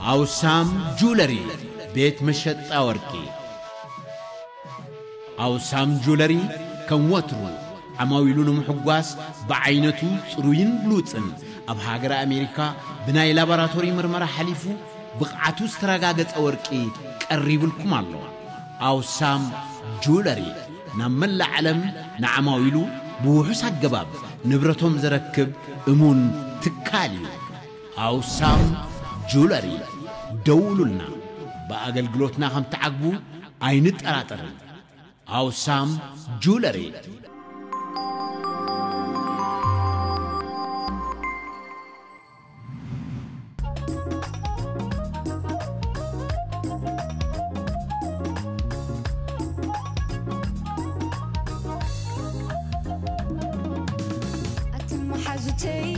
أوسام جولري بيت مشت أوركي أوسام جولري كم وترو عماويلون محقواس بعينتو صروين بلوتن أب هاجر أمريكا بناي لابراتوري مرمرة حليفو بقعتو استراغاغت أوركي قريب لكم الله أوسام جولري نمل العالم نعماويلو بوحس الجباب نبرتهم زركب أمون تكاليو أوسام جولري دولنا بأقل قلوتنا هم تعقبو عينت أراتر أوسام جولري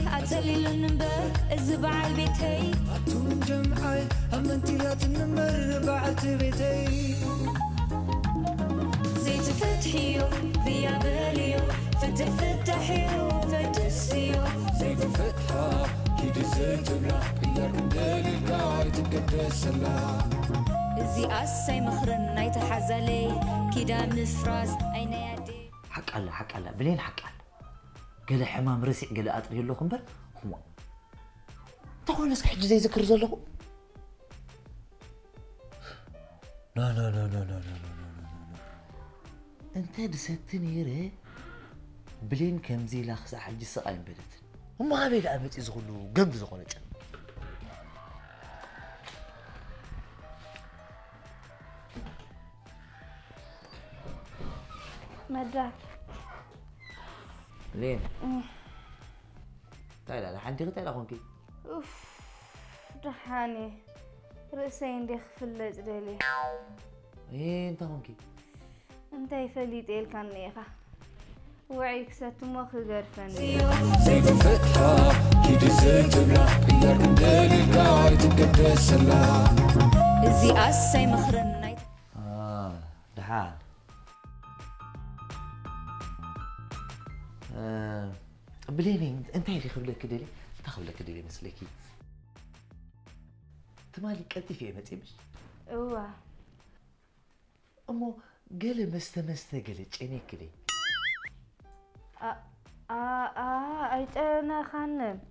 أتلي النمبر الزبع البيتي أتون جمعي أمنتيات النمر بعت بيتي زيت فتحيو ذيا باليو فتحيو فتسيو زيت فتحة كيد زيت بلا إياك ندالي القاعد تقدس الله زي أسي مخرن نايت حزالي كيدا مفراس أين يدي حق الله بلين حق الله قال حمام رسي قال أطري لكم بر هو تقول ناس حج زي ذكر زلهم لا انت دستني ري بلين كم زي لاخس حج سقاين بدت وما بيد أبد يزغلوا قد زغلوا جن مدرك لين تعال حنتي قلت لا خونكي اوف دحاني رأسين دي خفلت ديلي ايه انت خونكي انت يفليت ايل كان نيخا وعيك ستمخ غرفني زيت فتحة كيد زيت بلا إياك ندالي القاعد تقدس الله زي أسي مخرن نايت دحان بليني انت اللي خبلك كده ليه؟ تخبلك كده ليه مسلكي؟ تمالي قلتي في ايمتي مش؟ اوه امو قال مسته قالت عينيك كده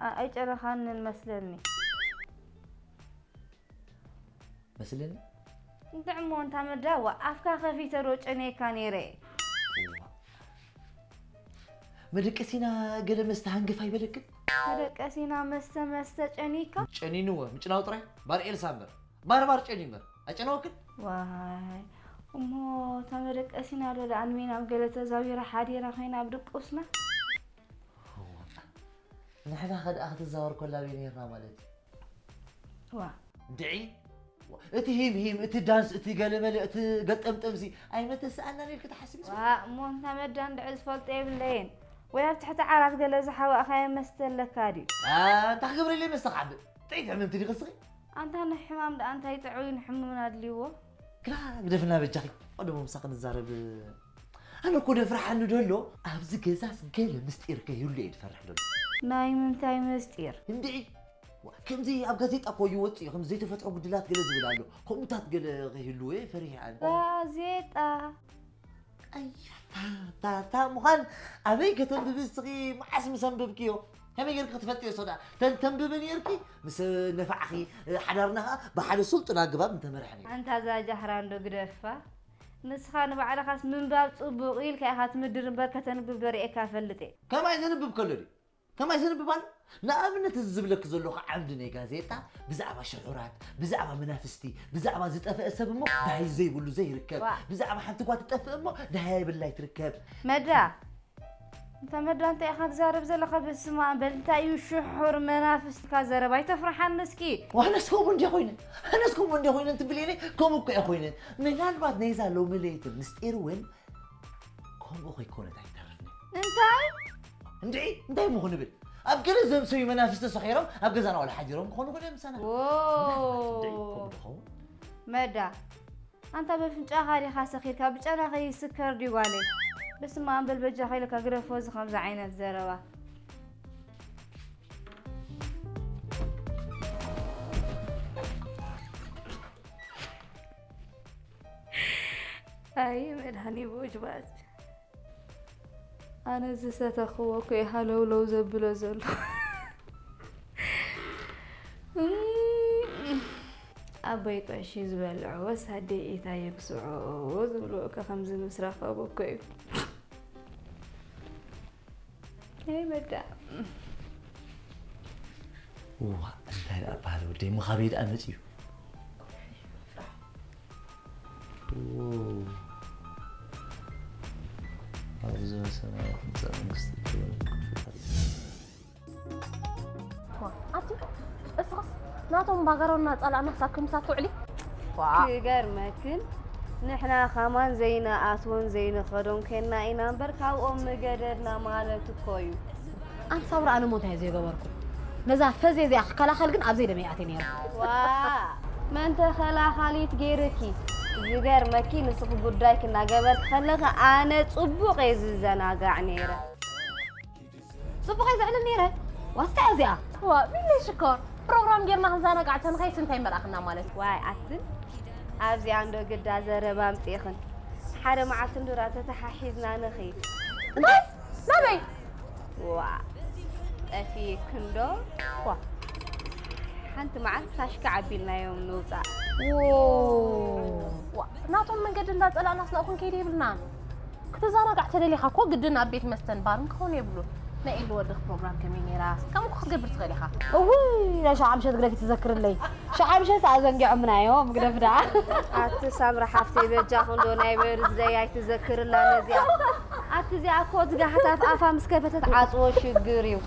ايجانا خانن مسلني مسلني؟ انت عمو انت مداوة افكا خفيته روج عينيكا نيري مدقسينا قال مسته هنقف هاي بلكت؟ مدقسينا مسته عنيكا؟ عنينو مجناو طري بار إيل سامر بار عنيمر أجنوكت؟ واي أمو تمدقسينا لولا أنوينا بقلة زاويرة حاديرة خينا بدقسنا نحن أخذ الزوار كلها بينيرنا مالتي دعي اتي هيم اتي دانس اتي قال ملي اتي قطم تمزي اي متى سالنا ليك تحسبي مو انت مدان دعز فلت ايبلين ويا تحت عارف قال زحوا اخي مستلك هادي انت خبري لي مستقعب تعيد عممتي لي قصري انت نحمام ده انت يتعوين حمونا دليو كلا قدفنا بالجاي قدم مساق نزارب انا كون فرحان ندلو ابز كيساس قال مستير كيولي يتفرح له ناي من تاي مستير اندعي كم زي اب غازيتا كو يوطي كم زي تفتحوا بدلات قال زبلالو كومتات قال غيلو ايه فريح عن غازيتا اي تا مخان ابي كتنبب الصغي معس مسنبب كيو هم يقولك تفتي صدا تنببني يركي مس نفعخي حضرناها بحال سلطنا قباب انت مرحني انت ذا جهران دو قدفه نسخان بعد خاص من باب صبوق إلك أخذت مدير بركة نبب بريئك فلتي كما يزنبب كلوري كما يزنبب أنا نأمنت الزبلك زلوخ عمدني غازيتا بزعبة شعورات بزعبة منافستي بزعبة زيت أفق أمه ده هي زي بقولوا زي ركاب بزعبة حتى قوات تتفق أمه ده هي بالله يتركب مدى انت أخذ زارب زلقة بالسماء بل انت أيو شحور منافست كازارب هاي تفرح النسكي وانا سكوب عندي أخوينا أنا سكوب عندي أخوينا انت بليني كوم أبقى أخوينا من البعض نيزا لو مليت نستير وين كوم أخوي كونت هاي تعرفني انت مخوني بل أبقى لازم سوي منافسة صغيرة أبقى زانا ولا حجرهم خونو كل سنة مدى أنت بفنجا خالي خاصة خير كابج أنا خي سكر ديوالي بس ما أنبل بجا خير كأقرأ فوز 5 عين الزروة أي مدهني بوجبات أنا زست أخوك يحلو لو زبلو زلو أبيت عشي زبلع بس هدي إيتا يبسعو زبلو كخمز مسرح أبوك أي مدى واه انت لا بالو دي مخابيد أمتيو أرزو سماء مستقبل أنت اسقص ناتهم باقرونا طلعنا ساكم ساتوعلي كيغرمكن نحنا خمان زينا آتون زينا خدون كنا إنا بركاو أم قدرنا مالتكويو أنت صور أنا موت هذي جبركم نزاع فزي زي خلا خلقن أبزي دمياتين يا واه ما أنت خلا خاليت غيركي زغر مكي نسخ غداي كنا غبر خلغ أنا صبوق يززنا غعنيره صبغ يزعل النيره واستعزيا وا بالله شكر بروجرام جيرنا هزانا قعدتن خي سنتي مراخنا مالت واي عتن أبزي عنده قدا زربام تيخن حدا معتن دراته تححيزنا نخي ما بي وا أفي كندو وا حنت معك ساشك عبيلنا يوم نوصع وا ناتون من قد لا طلعنا سلاكون كيدي بلنا كتزانا قعدت لي خاكو قدنا بيت مستن بارن كون يبلو نايل ودخ بروجرام كمين راس كم خبر تخلي خا اوي لا شعب شد قلك تذكر لي شعب شد ازنقع منا يوم قرفدا اتسامر حفتي بجا خندو ناي بيرز داي تذكر لا نزيا اتزيا كود قحتا افا مسكفتت عصو شغريو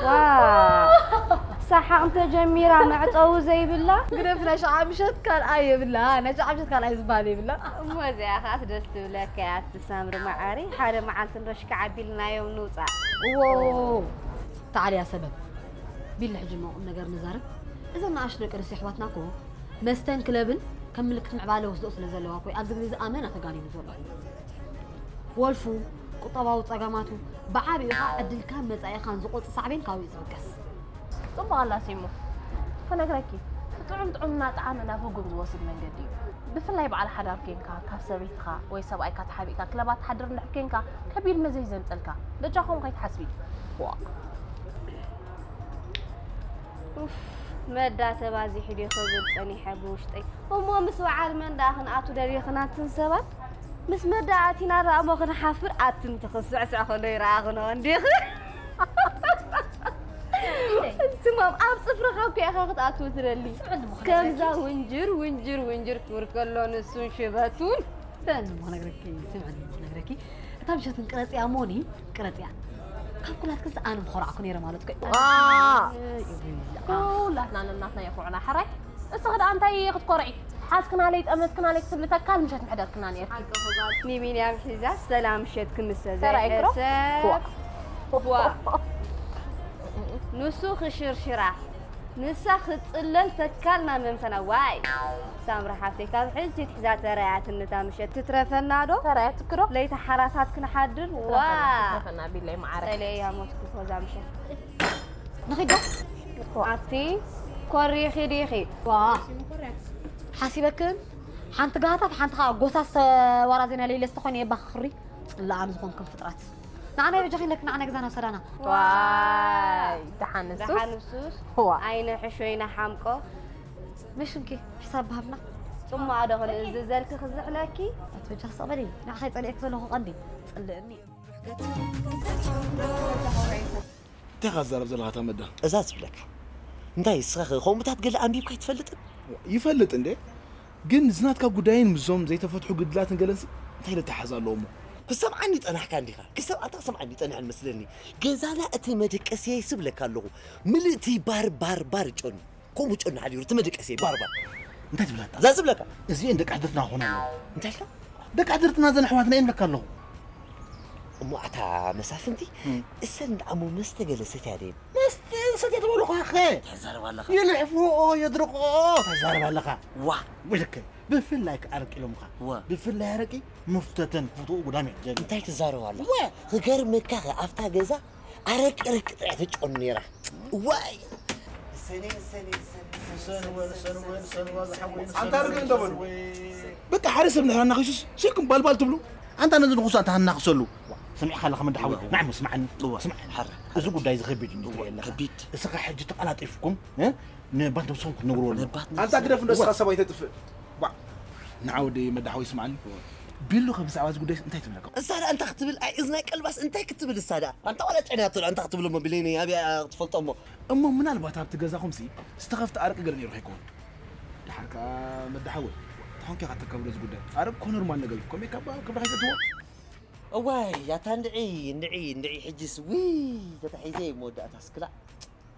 وا صح انت جميره معطو زي بالله قرفنا شعب شد كان اي بالله انا شعب شد كان اي زبالي بالله مو زي خاص دست لك يا تسامر معاري حدا معلت نرشك عبيلنا يوم نوصع واو تعالي يا سبب بالله حجمه نقر نزارب اذا ما اشرك رسي حواتناكو مستن كلبن كم ملكت معباله وسدو سلازلوا كوي ابز غزي امانه تغاني بزول ولفو قطباو صقاماتو بعابي ها عدل كان مصاي خان زقوط صعبين كاوي زبكس طبعا لا سيمو فنغركي طعمنا طعامنا فوق وصل من قدي بفلاي بعد حدار كينكا كاف سبيتخا وي سباي كتحبيكا كلبات حدر نحكينكا كبير مزي زنطلكا دجاخم كاي تحسبي وا اوف مدا تبازي حدي خزل صني حبوشتي امو مسوع من داخن اتو دريخنا تنسبات مس مدا اتينا رامو خن حافر اتن تخصعسع خلو يراغنو انديخ تمام اب صفر خاوك يا اخي اتو ترلي كمزا ونجر كوركلو نسون شباتون تاني ما نغركي سمعني ما نغركي تمشت نقرص يا موني قرص يا كلات كنت انا مخرعكم يرا مالتك لا ناتنا يقرعنا حرك اسغد انت ياخذ قرعي حاسكنا لي تامتكنا لي كسبلتك كان مشات محدركنا نير نيمين يا حزاز سلام شتك مسا زي وا نسوخ شرشرة نسخ تصلل تكالنا ممتنا واي سامر حفتي كاب حجي تحزات ريعات النتا مشت تترفنا دو ريعات كرو ليت حراسات كنا حدر وا ترفنا بالله معارك لي يا موتك فوزا مشت نخيدو عطي كوريخي ديخي وا حاسبكن حنت قاطه حنت غوساس ورازينا ليله استخوني بخري لا انا زكون كم فطرات نعنا بجخي لك نعنا جزانا سرانا واي دحنسوس هو عين حشوينا حمقو مش انكي حساب بهبنا ثم ادخل الزلك خزح لكي تبجخ صبري نخي صليك سلو قندي صلني تغزر بزلها تمدا ازاز بلك انتي سخ خومتات قال امبي كاي تفلط يفلط انده ግን ዝናትካ ጉዳይን ምዞም ዘይተፈትሑ ግድላትን ገለንሲ እንታይ ለተሓዛለዎም كسمعني طنحك عندك كسم انت سمعني طنح المسلني جزالا اتي مدقسي يسبلك الله ملتي بار ጮን كوم ጮን علي تمدقسي بار እንታይ ትብላታ زازبلك እዚ እንደቅ ሓድርትና ሆና እንታይ ላ ደቅ ሓድርትና ዘን ኣሕዋትና ይምለካ ኣለኹ እሞ ኣታ መሳፍንቲ እሰን ደሞ መስተገለሰት ያደን ستي تقول لك اخي تزارب الله يلحفوا يدرقوا تزارب الله وا وجهك بفلاك ارقي لهم بفلا يرقي مفتتن فوتو قدامي جن انت تزارب الله غير مكا افتا غزا ارق طعت ጮን نيرا واي أنت أرجع أنت بقول بك حارس ابن هنا خيسوس شيكم بالبال تبلو أنت نزل نخص أنت هنخصلو سمع خلك من دحوي نعم اسمعني اسمع حر إذا قد عايز خبيت خبيت إذا حاجة تقلع طيفكم ها نبات نصونك نقول أنت كده في النسخة سبعة تتفق نعودي مدحوي اسمعني بيلو خمس عواز قديش انت تملكه السادة أنت اختبل إذنك البس أنت كتبل السادة أنت ولا تعنيات أنت اختبل أمه بليني أبي تفلت أمه من البات بتجازا خمسي استخفت أرك قرني يروح يكون الحركة مدحوي تحون كي قتك قبل قدام أرك كونر ما نقول كم يكبر كم حاجة تو واي يا تندعي حجس وي تتحيزي مودة تسكلا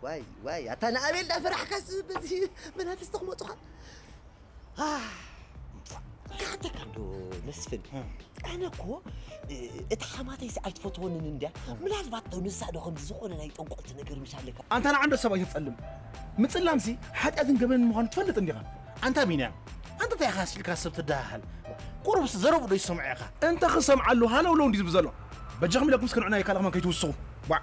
واي يا تنا أبي لا فرح كاس بدي من هذا استقمت كاتك عنده نسفن أنا كو اتحمات يسعد فوتون نندا من البعض ونسعد خمس زخون أنا يتنقلت نقر مش عليك أنت أنا عنده سبعة يتسلم متسلمسي حتى أذن قبل مهان تفلت عندي أنت مين أنت تأخذ الكاسب تداهل قرب زرب وده يسمع يا أخي أنت خصم على هلا ولو نديز بزلو بجهم لك مسكن عناي كلام ما كيتوسو با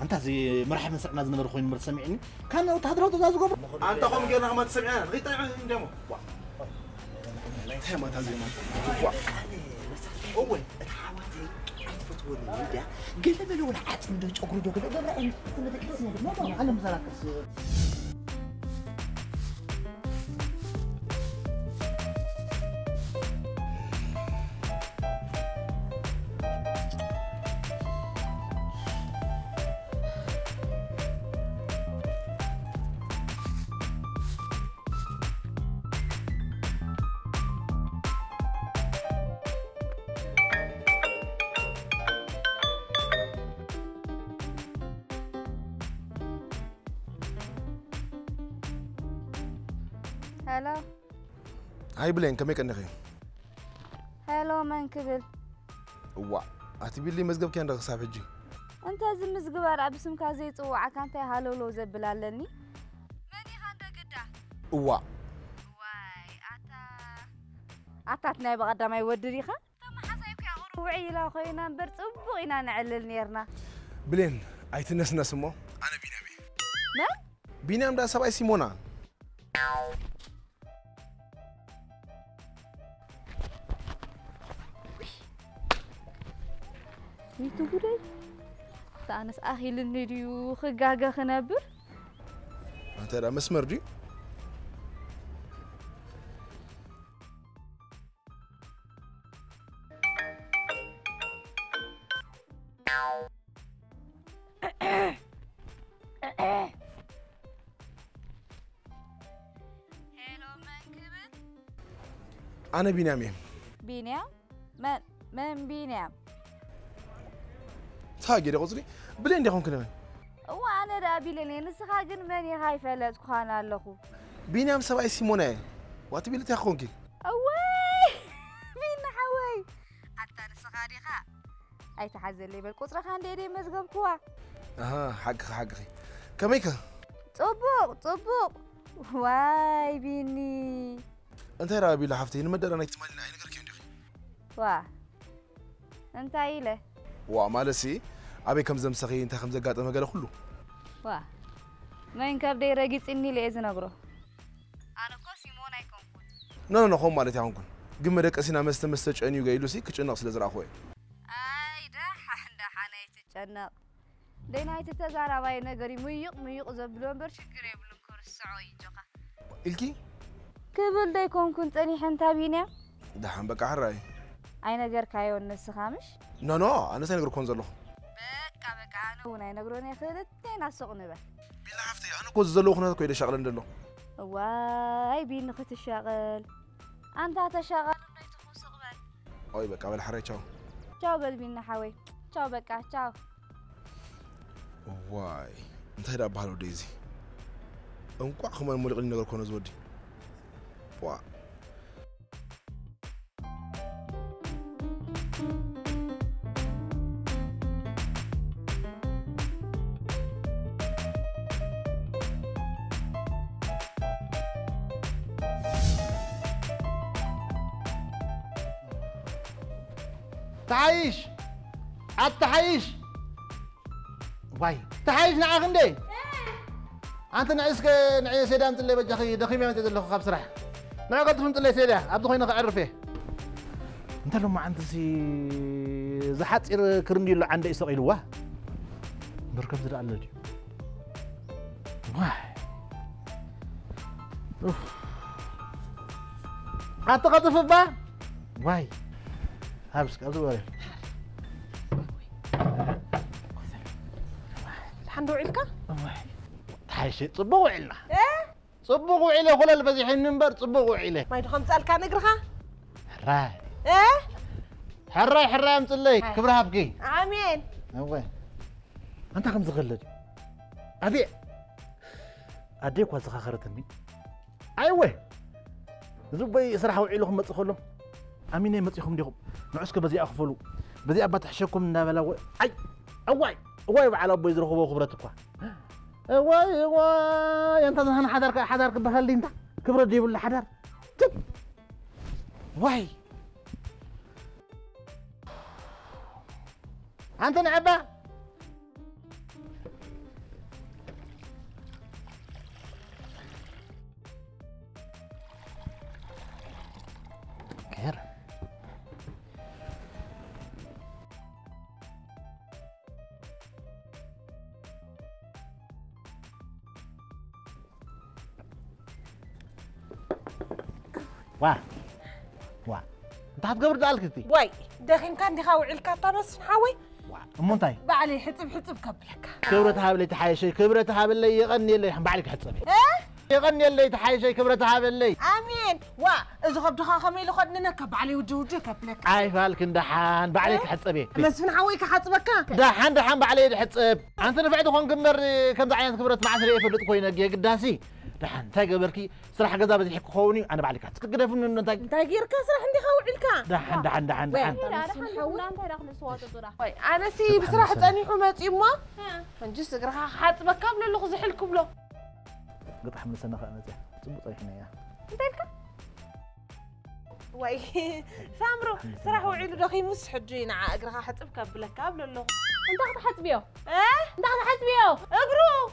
أنت زي مرحبا من سمعنا زمن رخوين مرسمعني كان تهدروا تزازو قبل أنت قوم جينا ما تسمعنا غيت عندهم ما تهزي ما أول الحواتي فتوني وده قلنا منو العات من دوج أقول دوج قبل أن تنتكسر ما علم زراكس هلا هاي بلين كم يكن نخي هلا من كبل وا أتبي لي مزجب كان رخص حجي أنت زي مزجب على بسم كازي توع كانت هلا لو زبلالني ماني خاندا قدا وا واي أتاتنا بقدر ما يودري خا ثم حسيك يا غروعي لا خوينا برصبوينا نعلل نيرنا بلين أيتنس نسمو أنا بينامي من بينام ده سبعة سيمونا ميتو قولي تانس أخي للنيريو خجاجة خنابر أنت را مسمر دي أنا بينامي بينام من بينام تاجي ده قصدي بلين ده كنا وأنا رابي لني نسخاجن مني خايفة لا تخان اللخو بينام سبعة سيمونة واتبي لتأخونك أوي بينا حوي حتى نسخاري خا أي تحزن لي بالقطرة خان ديري مزقب كوا حق كميكا طبق واي بيني أنت رابي لحفتي نمدر أنا احتمال إن أنا كركي عندي وا أنت عيله وعمالسي أبي كم زم سخي أنت خمسة قاعد أنا قال كله وا ما إنك بدي رجيت إني لازم أقرأ أنا كوسي مونا يكون نو خم مالتي عنكم قمرك أسينا مستج أنيو جاي لوسي كتشنا أصل زرع أخوي أي ده حنا يتجنب دينا يتزارع باي نجاري ميق زبلون برشكري بلون كورسعوي جوكا إلكي كبل ده يكون كنت أني حنتا بينا ده حن بقى حراي أي نجار كايو النص خامش نو أنا سأنقر كونزلو بقى أنا وناي نجروني خلتين السقنة بقى بلا حفتي أنا كوز زلو خنا كويد شغل ندلو واي بين خت الشغل أنت هتشغل ولا تخص قبل أوي بقى قبل حراي تشاو بالبين حوي تشاو بقى تشاو واي أنت هيدا بحالو ديزي أنكوا خمان مولي قلنا نقول كونز ودي وا تعيش التعيش واي تعيش نعم عندي أنت نعيس سيدا أنت اللي بجاخي دخيم يا متى اللي خاب صراحة نعقد فهمت اللي سيدا أبدو خينا عرفه أنت لو ما عندك سي زحات كرندي اللي عنده إسرائيل واه بركب زرع اللي واه أنت قطف با واي هابسك أبدو ولا الحمد لله حاشي صبغوا عيلنا صبغوا عيله خلال البزيحين نمبر صبغوا عيله ما يدخل سأل كان نقرها حراي ايه حراي مصلي كبرها بكي امين وين انت كم زغلد ابي اديك وزخاخرتني ايوه زبي صراحه عيلهم متصخلهم امين متصخم ديهم نعسك بزي اخفلوا بزي ابا تحشكم نابلا اي اواي على ابو يزرخوا خبرتك واي انت هنا حدارك بخلي انت كبر تجيب لي حدار واي انت نعبه كير واه انت حتقبر دالك انت واي داخل كان دي خاوي الكاتا نص نحاوي مونتاي بعلي حتب قبلك كبرتها بلي تحايشي كبرتها بلي يغني اللي بعلك حتصبي يغني اللي تحايشي كبرتها بلي امين وا اذا خبدها خميل خدنا كبعلي وجوجي قبلك عايفالك اندحان بعلك حتصبي بس من حويك حتصبك دحان بعلي حتصب انت نفعت خون قمر كم عينت كبرت مع سري فلت كوينه قداسي دحان تاي قبركي صراحه غزا بدي حق خوني انا بعلك حتقدف من انت غيرك صراحه عندي خاوعلك دحان انا سي بصراحه تاني حمات يما فنجس غرها حاطبك قبل اللي خزح لكم له قطع من سنه انا زي صبط احنا يا انت لك واي سامرو صراحه وعيلو دخي مس حجينا اقرها حطبك قبلك قبل له انت حتبيو انت حتبيو اقرو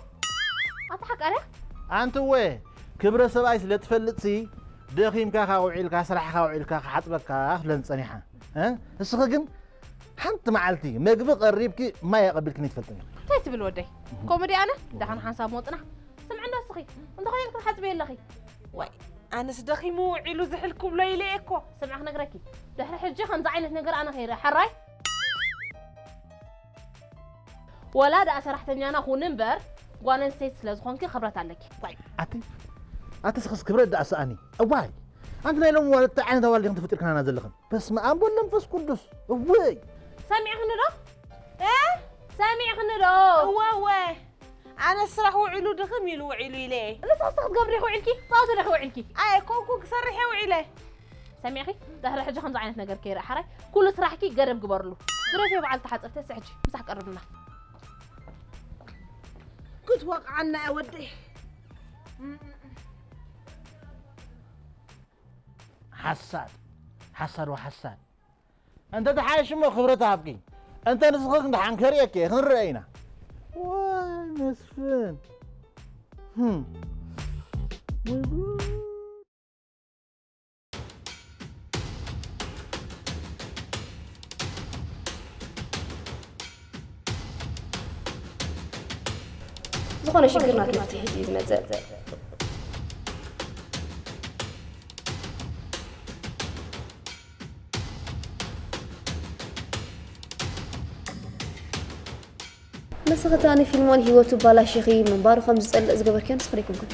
اضحك عليك انت وين كبر سباي سلتفلطسي دخيمكا خاوعيلكا سراحكا وعيلكا حطبكا فلن صنيحه اسخ كن حنت معلتي مغب قريبكي ما يقبلكني تفلطني تيتبل ودي كوميدي انا دحن حساب موطنا سمعنا سخي انت خيرك حتبي لخي واي انا صدقي مو عيلو زحلكم ليليكو سمعك نقركي دحر حجي خنز عينت نقر انا خير حراي ولا دا سرحتني انا خو نمبر وانا نسيت لازخونكي خبرت عليك طيب اتي سخس كبر دا اساني اواي انت لهم ولا تعين دا والله انت فترك انا نازل لكم بس ما امبول لنفس قدس واي سامع خندو سامع خندو واي انا الصراحه وعيلو دخم يلو وعيلو ليه لسه صوت قبري وعيلكي صوت وعيلكي اي كوكو صرحي وعيله سامعي دحر حجي خنز عينت نقر كيرا حراي كل صراحكي قرب قبر له درفي بعد تحت تسعجي مسح قربنا كنت وقعنا اودي حساد انت تحايش ما خبرتها بكي انت نسخك ندحن كريك يا خنرينا واي مسفن زخونه شكرنا كنتي هدي مزاز مسختاني فيلمون هيوتو بالا شيخي من بارو خمس صلق زقبر كان سخريكم كنت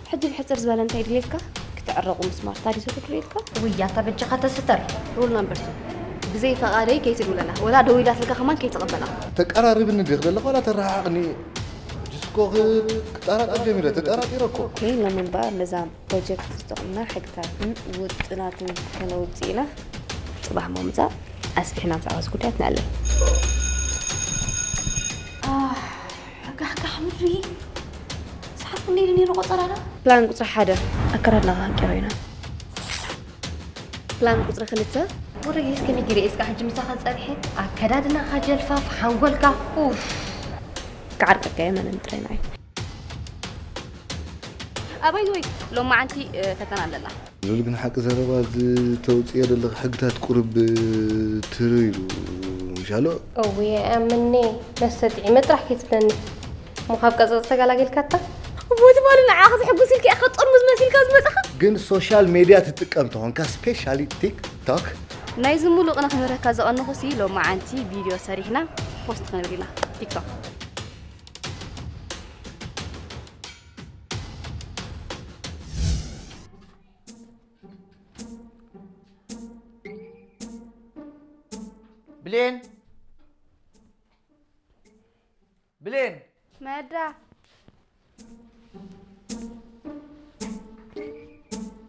حدي بحتر زباله انت يدليلك كتعرقوا مسمار تاري سوق تريلك ويا تبجي خاطر ستر رول نمبر 2 بزي فقاري كي تقول لنا ولا دويلات لك كمان كي تقبلها تقرارب ندخل لك ولا ترحقني ديسكو كتارات جميله تقرات يركو كاين لمن بار نظام بروجكت تقمنا حقتاتن وطناتن كنوصينا صباح مومزا اسبحنا تعاوز كلات نعلم حمري صحاب مني نيرو قطرانا بلان قطر حدا اكرنا كيروينا بلان قطر خلته وريس كمي جري اسكا حجم ساخن صريحه اكدادنا خجل فاف حنقولك اوف كعرفك يا من انتريناي أباي دوي لو ما عندي فتنا لنا لو لكن حق زربا توصيه دلك حقتها تقرب تريلو مشالو اوي امني مستدعي مطرح كيتبني مخاف قصص تقالاقيل كاتا بوت مالنا عاخذ يحبوا سلكي اخذ طرمز مسلك ازمصخ ግን ሶሻል ሚዲያ ትጥቀም ተሆንካ ስፔሻሊ ቲክቶክ ናይ ዝሙሉ قنا خبرك زقنخ سي لو ما عندي فيديو سريحنا بوست خنبرينا تيك توك بلين مادا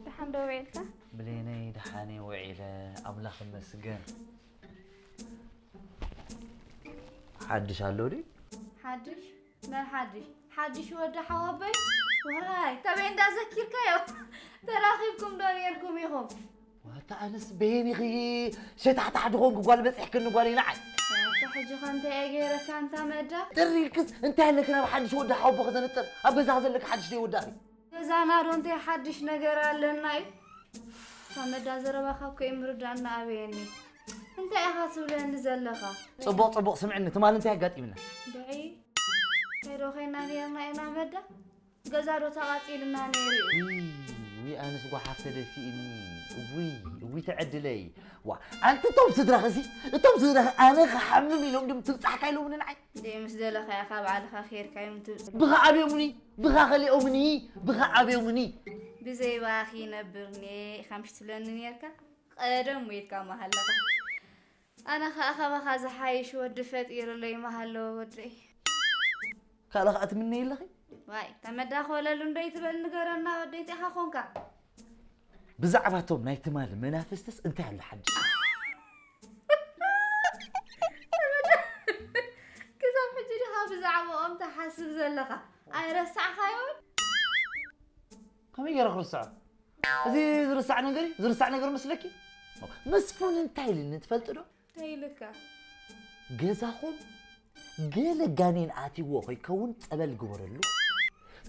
الحمد لله بليني دحاني وعيلة أملاخ مسجن حدش علولي حدش ما حدش ودى حوابي وهاي تبعين دا ذكرك يا تراخيبكم دنياكم يخوف وتعنس بيني غي شي تحت حدهم قال بس احكي انه قال نعم تحجي خانتي اجيرك انت مادا دري الكس انت لك انا حدش ودى حوب خزن التر ابغى لك حدش لي وداني زانا دونتي حدش نجر لناي فمدا زربا خاكو يمردانا ابيني انت يا خاصو لين زلخا صبوق سمعني تمال انت قاطي منا دعي كيرو خينا نيرنا انا مدا غزارو تقاطيلنا نيري وي انا سوا حفده فيني وي تعدلي وا انت توم صدرك زي توم صدرك انا خحمم لهم دم تبصح كايلو من العين دي مس دلخ يا خاب على خير كايم بغا ابيومني بغا خلي امني بغا ابيومني بزي باخي نبرني خمس لن نيركا قدم ويتكا محلك انا خا زحايش ود فطير لي محلو ودي كالخات مني لخي واي تمدا خوللو اندي تبل نغرنا وديت اخا خونكا بزعباتهم ناي تمال منافستس انت على حد كذا حجي ها بزعبهم تحسب زلخه اي رسع خايون كم يرخ رسع زي رسع نغري رسع نغر مسلكي مسفون انتي لي نتفلطدو تايلك جزاهم قال جانين آتي وخي كون تقبل جبرلو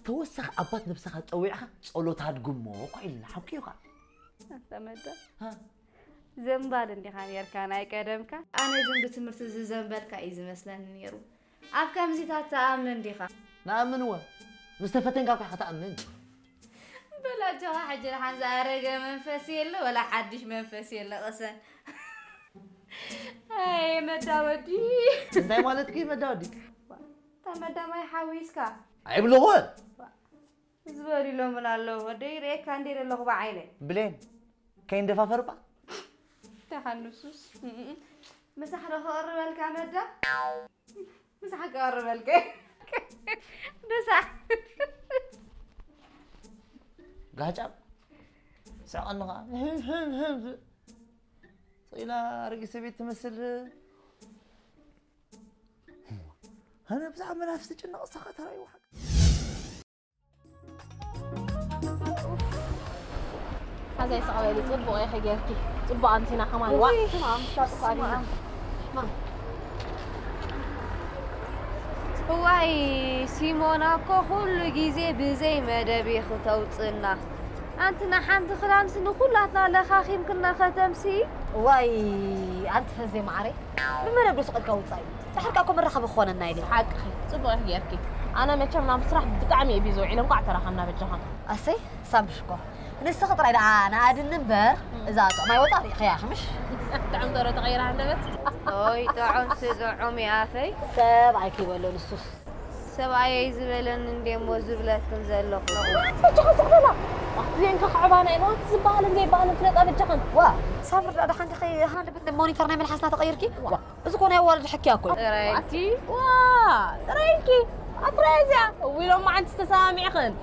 توسخ أبات نفسها تويعها صلوت هاد جمو قيل حكيوها تمدا ها زنبال اللي خان يركان أي كلامك أنا جنب تمرت زنبال كأيز مثلا نيرو أب كم زيت تأمن ديخا نأمن هو مستفتين كاك حتى أمن بلا جوا حجر حنز أرجع منفسي ولا حدش منفسي أصلا هاي مداودي انت مالتك مداودي تمدا ما يحويسكا عيب لغول زبالي لو من الله ودير كان دير له بعينه بلين كاين دفا فربا تحنسوس مسح له قرب الكاميرا مسح قرب الك مسح قاعد سألنا إلى رجع سبيت تمثل أنا بزعم منافسة جنة أصلا ترى واحد هذا يسقى لي طبق يا حجارتي طبق أنتنا كمان واحد واي سيمونا كل جيزي بزي ما دبي خطوطنا أنتنا حنت خلان سنو كلاتنا لخاخ يمكننا ختمسي واي أنت فزي معري بما نبلس قد كوصاي تحركاكم الرخب اخوانا النايدي حق اخي صبو يحكي انا ما كان بصراحه بطعمي بيزو علم قاع تراخنا بجهان اسي سامشكو نسخ طري انا عاد النمبر اذا ما يوطاري يا خمش طعم دورة تغير عندك اوي طعم سزعوم يا اخي سبعي كيبلو نصوص سبعي يزبلن انديمو زبلتكم زلخو تخسخنا زين كخعبانه انو تزبال زي بال فلط بجهان وا صبر دا حنت خي هان بدنا مونيتور نعمل حسنه تغيركي وا اذا كون ولد حكي اكل رايتي وا رايكي اتريزا ويلو ما عند تسامع خن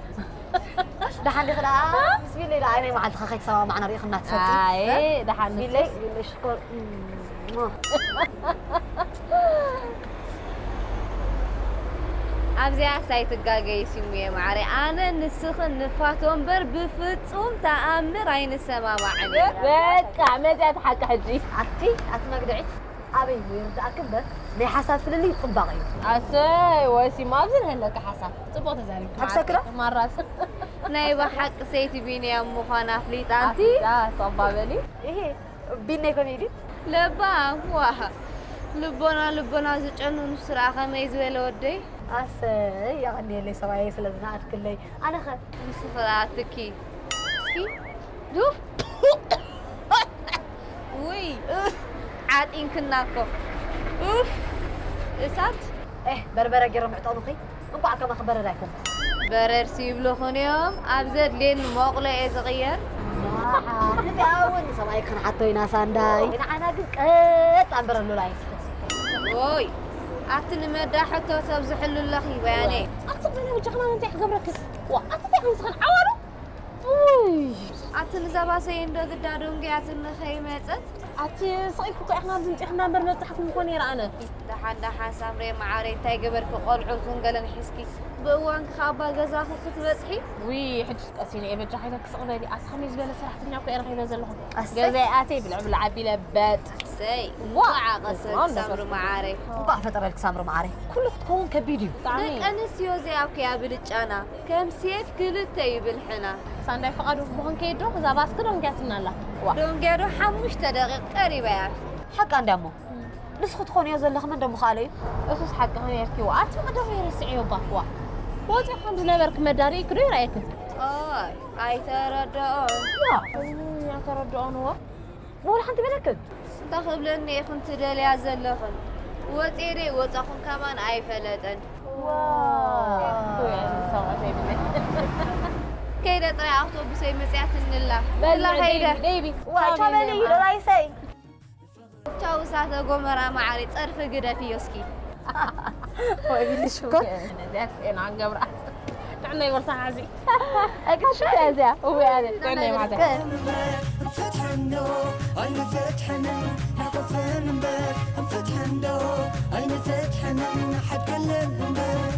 دحان خلا بسم الله لا انا ما عاد خيت سوا معنا ريخنا تسدي اي دحان بالله شكر أبزع سايت الجاجي سمية معري أنا نسخن نفاتهم بر بفتوم تأمر عين السماء معني بك عملت حق حجي عتي أتما قدعت أبي وين أكبر لي حساب فللي طباقي أسي واسي ما بزن هلك حساب طبقت ذلك حق سكرة مرة ناي بحق سيتي بيني يا مخانا فليت أنتي صبابلي إيه بيني كميدي لبا واه لبنا زجنو نسرع خميز ولا ودي أسي يعني اللي سواي سلزنات كلي أنا خد مسفراتكي سكي دوف وي عاد يمكن ناكو اوف اسات إيه بربرة جرم عطانوخي انقع كما خبر رايكم برر سيبلو خنيوم أبزد لين مغلى صغير نبي أول سواي كان عطينا سانداي أنا قلت عم برلو لايس وي أتني مدى حتى تبزح اللخي بياني أقصد أنا وجهنا نتيح قبرك وأتني نسخن عوارو أتني زباسي إندو قدادون قياتن خيمات أتي صيفك إحنا برنا تحت مكوني رأنا دحان سامري معاري تاي قبرك قلعو كنقلن حسكي بوانك خابا غزاخ ختبصحي وي حجت قاسيني ابي جحيتك صقبالي اسخمي زباله صراحتني اكو انا خينا زلهم غزاياتي بالعب العبي لبات سي وقع قصد سامرو معاري وقع فتره لك سامرو معاري كله تكون كبيديو دك انسيو زي اوكي ابلጫና كم سيف كلته يبلحنا سانداي فقدو بخون كيدو خذا باس كدون جاتنا الله دون جادو 5 دقائق قريبه يا حق عندمو نسخ تكون يا زلخ من دمو خالي اسس حق هون يركي وقت ما دو يرسعيو باكوا وجه الحمد لله برك مداري كدو رايك اي تردون يا تردون هو ولا حنت بلكت تخبلني كنت دليا زلخن وطيري وطخن كمان اي فلتن واو يعني سوعتي بالله كيدا طري اوتوبيس مسيات الله والله هيدا بيبي واتشابلي لا يسي تاو ساعه غمرا معاري طرف قدتي يسكي ويبي شو ذاك انا عن قبر تعنا يورصح عزي اكيد شو هذا هو هذا تعنا مع ذاك فتحنا أين فتحنا نقفنا نبات فتحنا أين فتحنا حد كلمنا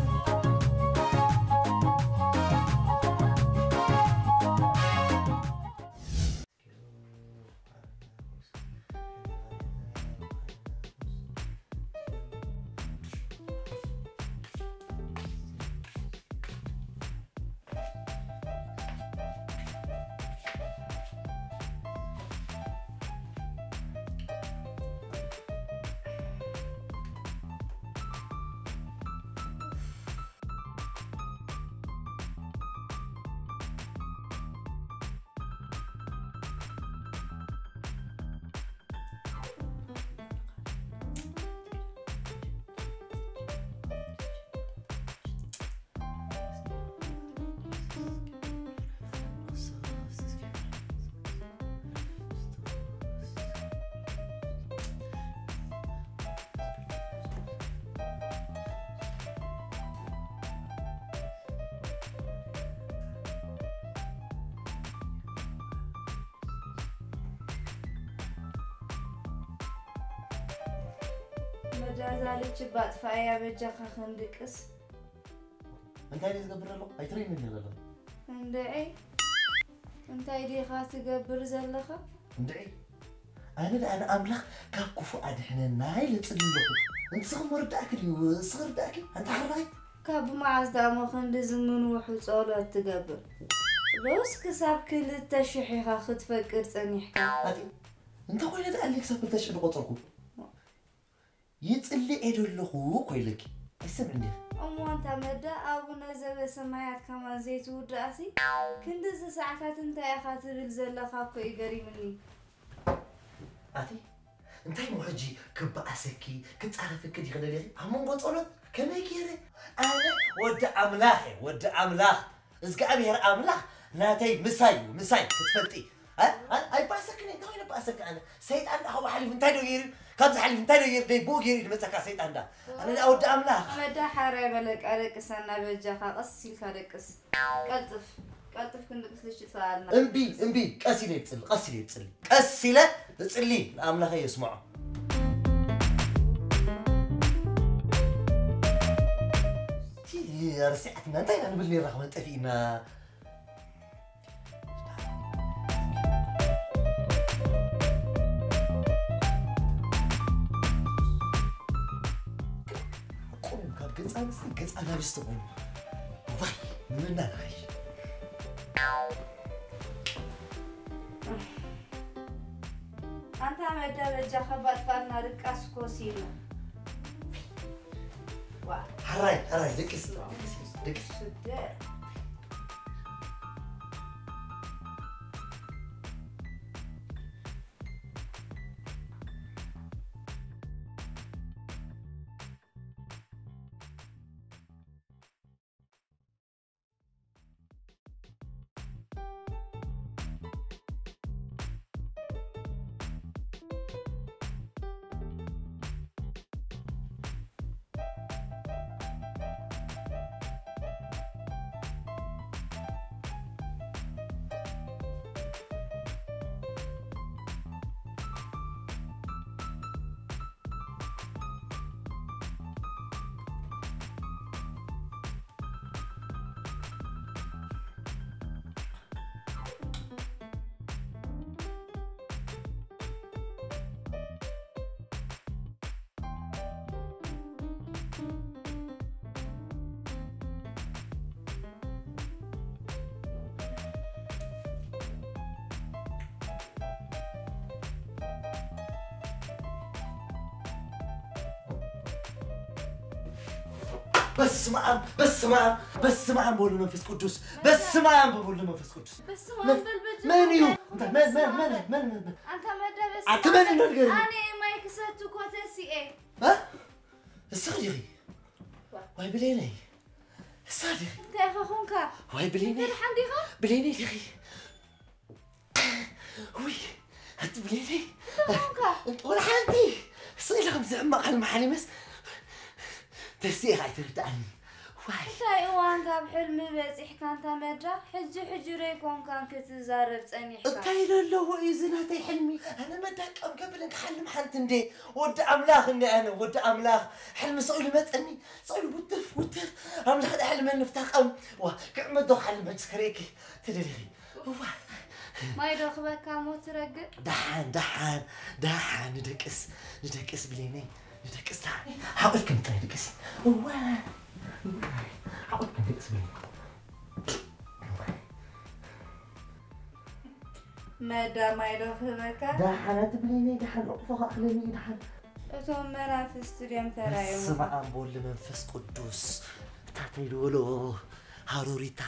مجازالك باطفايا بجاخا خندقس انت اللي تقبر له اي ترين اللي له اندعي انت ايدي خاص تقبر زلخه اندعي انا املخ كاب كفو ادحننا هاي لتصلي له انت صغر رداك لي صغر رداك انت حراي كاب معاز دامو خند زمن وحو صولات تقبر لوس كساب كل التشحيخه ختفكر صنيحكا انت خويا دقال لك ساب التشحيخ قطركم يتصلي ايدلخو كويلك اسمعني امو انت مدى ابونا زب سمايات كمان زيت وداسي كندز ساعات انت يا خاطر زلخا كو يغري مني اتي انتي موحجي كباسكي كتصرفك كدي خلالي امون قطولت كما كيري انا ود املاح اسكا ابير املاح ناتي مساي كتفلتي اي باسكني كاين باسك انا سيد انا هو حلف انتي دو يري كابز حلف انتي دو يري بو يري مسكا سيد انا اود املاح مدى حراي بلك ارقس انا بجاخا قسيل كارقس قلطف كندقس ليش تفعلنا امبي قسيله تصلي قسيله تصلي الاملاح يسمعوا يا رسعتنا انت انا باللي رغم طفينا قوم كاب قص انا بستقوم واي من ناحيه أنت مدى بجا خبط فانا ركاس كوسيلو هراي دكس بس معاً بقول المنفس قدوس بس معاً بقول المنفس قدوس بس ما بالبجا من أنت مدى بس أنت من النرجري أنا ما يكسرت كوتسي إيه ها الصديقي واي بليني الصديق أنت يا أخوك واي بليني بليني يا أخي وي أنت بليني أنت ولا حالتي صير لكم زعما على المحالمس تسيح تردعني واي تاي وان كاب حلمي بصيح كانت مدى حجي ريكون كان كتزارب صنيحك تاي لو اذن تاي حلمي انا ما داك قبل نحلم حالت ندي ود املاخ اني انا ود املاخ حلم صقول متني صقول وتف املاخ حلم نفتقم وكعمدو حلم تسكريكي تدري ما يدخبك مو ترقد دحان ندكس بليني ندكس تاني حاولك انت ندكس حاولك ندكس بليني مدى ما يدخبك دحان تبليني دحان رقفة أخليني دحان أتوم منافس تريم ترايم سمع بول منفس قدوس تاتي دولو هاروريتا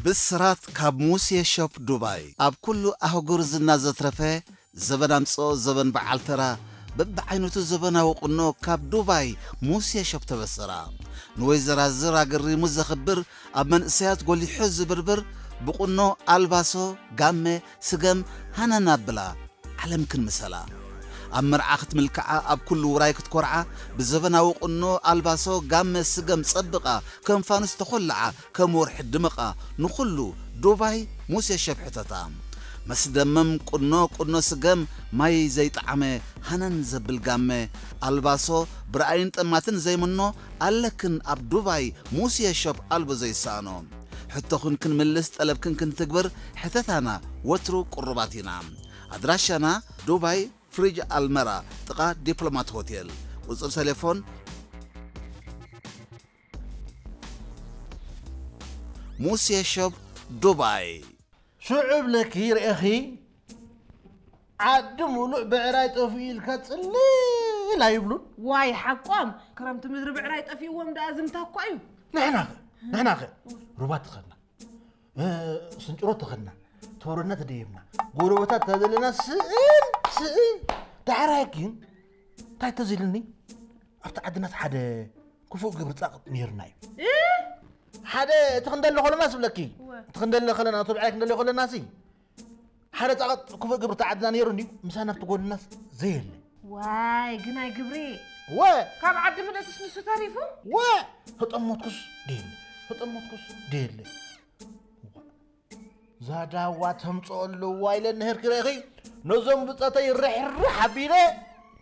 بسرات كاب موسى شوب دبي أب كله أهجر زنا زترفه زبن أمصو زبن بعالترا ببعينوتو زبن وقنو كاب دبي موسى شوب تبصرا نويزر زرا قري مزخبر أب من سيات قولي حز بربر بقنو ألباسو قامة سقم هنا نابلا على ممكن مسلا أمر عقد ملكعة أب كل ورايك تكرعة بالزبنا وقنو ألباسو قام سقم صدقة كم فانس تخلعة كم ورح الدمقة نخلو دبي موسى شبحتها مسدمم قنو سقم ماي زي طعمه هنن زبل قامه ألباسو برأين تماتن زي منو ألكن أب دبي موسى شب ألبو زي سانو حتى كن ملست ألب كن تكبر حتتنا وترو قرباتنا أدراشنا دبي فريج المرا تقا دبلومات هوتيل وصل تليفون موسى شوب دبي شعب لك يا أخي عدم ولع بعراي طفيل كتصلي لا يبلون واي حقهم كرمت مدري بعراي طفي ومدا ازم تاكايو نحن ربات تخنا سنجرو تخنا تورنا تديمنا غروبتا تدلنا سئن دعراكين تاي تزيلني افتا عدنا حدا كفو قبر طاق نيرناي حدا تخندل خل الناس بلكي تخندل خلنا طبعك ندل خل الناس حدا طاق كفو قبر تعدنا نيرني مسانا تقول الناس زين واي قناي قبري كاب عد من تسنسو تعرفو هطموتكس ديل زادا واتهم صلو وايل نهر كريخي نزم بصتي رح حبيله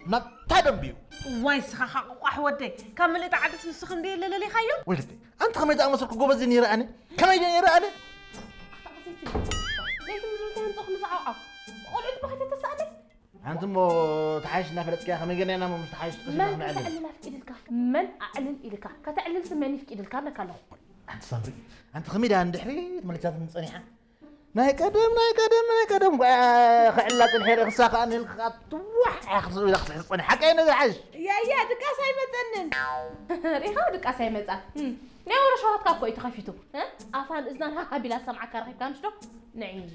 نتادم بيو واي سخخ احودي كمل تعدس مسخن دي للي خيو ولدي انت خميت امسك غوبز يراني كما يراني ليش مزرتين طخ مزعقه قلت بغيت تسالي انت مو تحايشنا فلتك يا خمي انا مو مستحايش من تعلل في ايدك من اعلن ايدك كتعلل سماني في ايدك لك الله انت صبري انت خميد عند حريت ملكات صنيحه ناي قدم خعلات الحير خساق أنا الخطوح أخذ يخص حكي أنا عايش يا دكاس هاي متنن ريها دكاس هاي متن ناورا شو هتكاكو يتخفيتو ها أفان إذن ها بلا سمع كارخيب كانش دو نعيش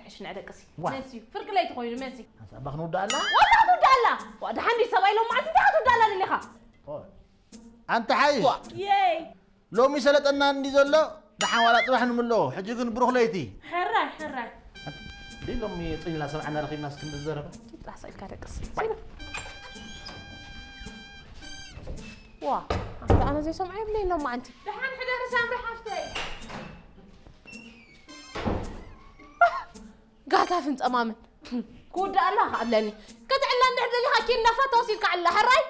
تعيش نعدكسي مانسي فرق لا يتخوي مانسي بخنو دالا ولا دالا وده حندي سوايلو ما أنت تاخذ دالا اللي خا أنت عايش ياي لو مثلت أن عندي زلو دحين ولا تروح نملو حجيكن بروح ليتي حراي ليه لهم يطيلنا سمعنا رخي ناس كن بالزربة تطلع سايل كاركس وا أنا زي سمعي بلين لو ما أنت دحين حدا رسام رحافتي قاعدة فهمت أمامن كود الله قبلني قطع الله نحدلي هاكي النفط وصيلك على حراي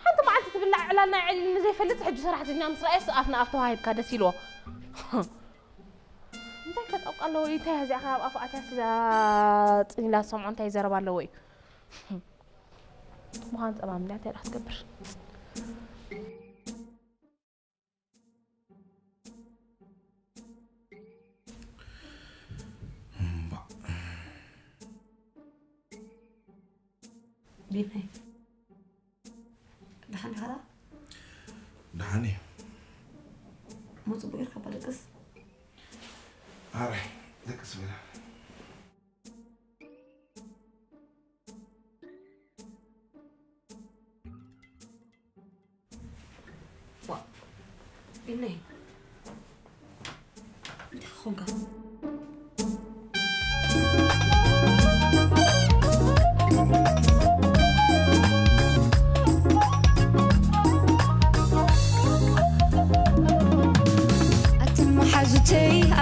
حتى ما عاد تبلع على ناعل زي فلت حج صراحة إني أمس رئيس أفنا أفتو هاي بكادة سيلو انتي كتبقى له وي تاي هزي أخراب أفقاتي سزات إني لا سمعون تاي زربا له وي مهانت أمام لا تاي رح تقبر بيني دحن هرا دحني مو تبغي يركب لكس راح لكس بلا وا بيني خونك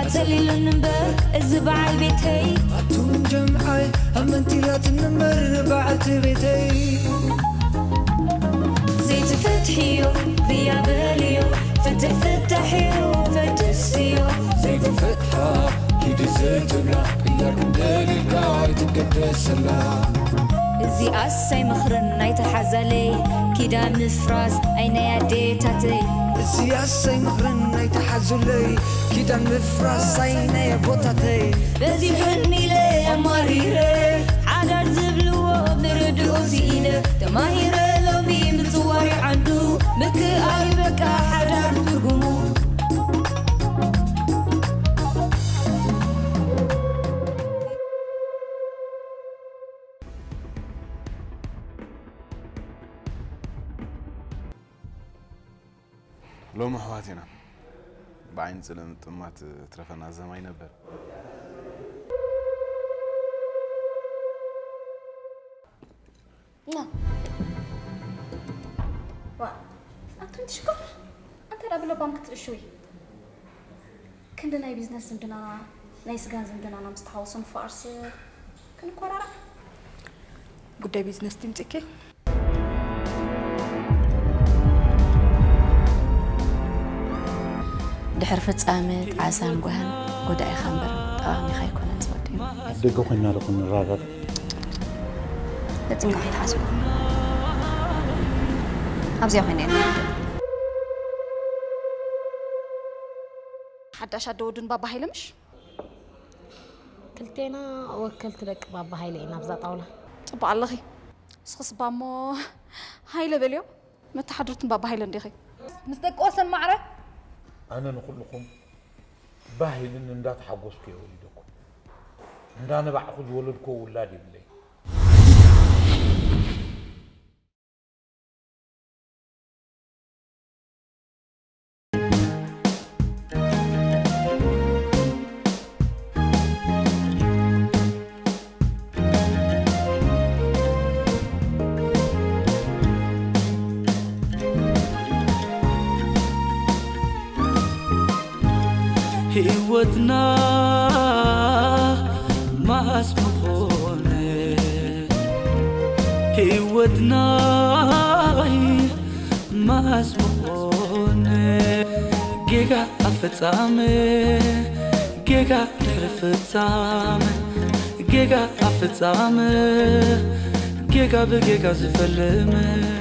أتلي النمبر الزبع البيتي أتون جمعي أمنتي لا تنمر بعت بيتي زيت فتحيو ذيا باليو فتحيو فتسيو زيت فتحة كيدي زيت بلا إياك ندالي القاعد تقدس الله زي أساي مخرن يتحزلي كيدا مفراس أين يدي تاتي السياسة مخرن يتحزلي كيدا مفراس أين يبوتاتي بزي حني لي أماريري حدار زبلو بردو زينة تماهيري لو بيم بتصوري عندو بكي آي بكا حدار ترقمو لو محواتنا بعين سلم طمات ترفنا زمان نبر لا أنت تشكر أنت قبل بانك تشوي كنا ناي بيزنس زمدنا نايس جان زمدنا مستحوصن فارس كنا قرارة قد بيزنس تمتكي دحر فتصامت عسام قهن قداي خمبر طعامي خايكون نسودي دقوا خلنا لكم الرابط لازم قاعد حاسب أبزي خلينا حد أشد ودن بابا هيلمش كلتينا وكلت لك بابا هايلي نبزة طاولة طب الله خي سخص بامو هايلة بليو متى حضرتن بابا هايلن دي خي مصدق وصل معرة أنا نقول لكم باهي لأن ندات حقوسك يا ولدكم ندانا بأخذ ولدكم ولادي بلي هيوتنا ما اسمخونه هيوتنا ما اسمخونه جيجا افتامه جيجا افتامه جيجا افتامه جيجا بجيجا زفلمه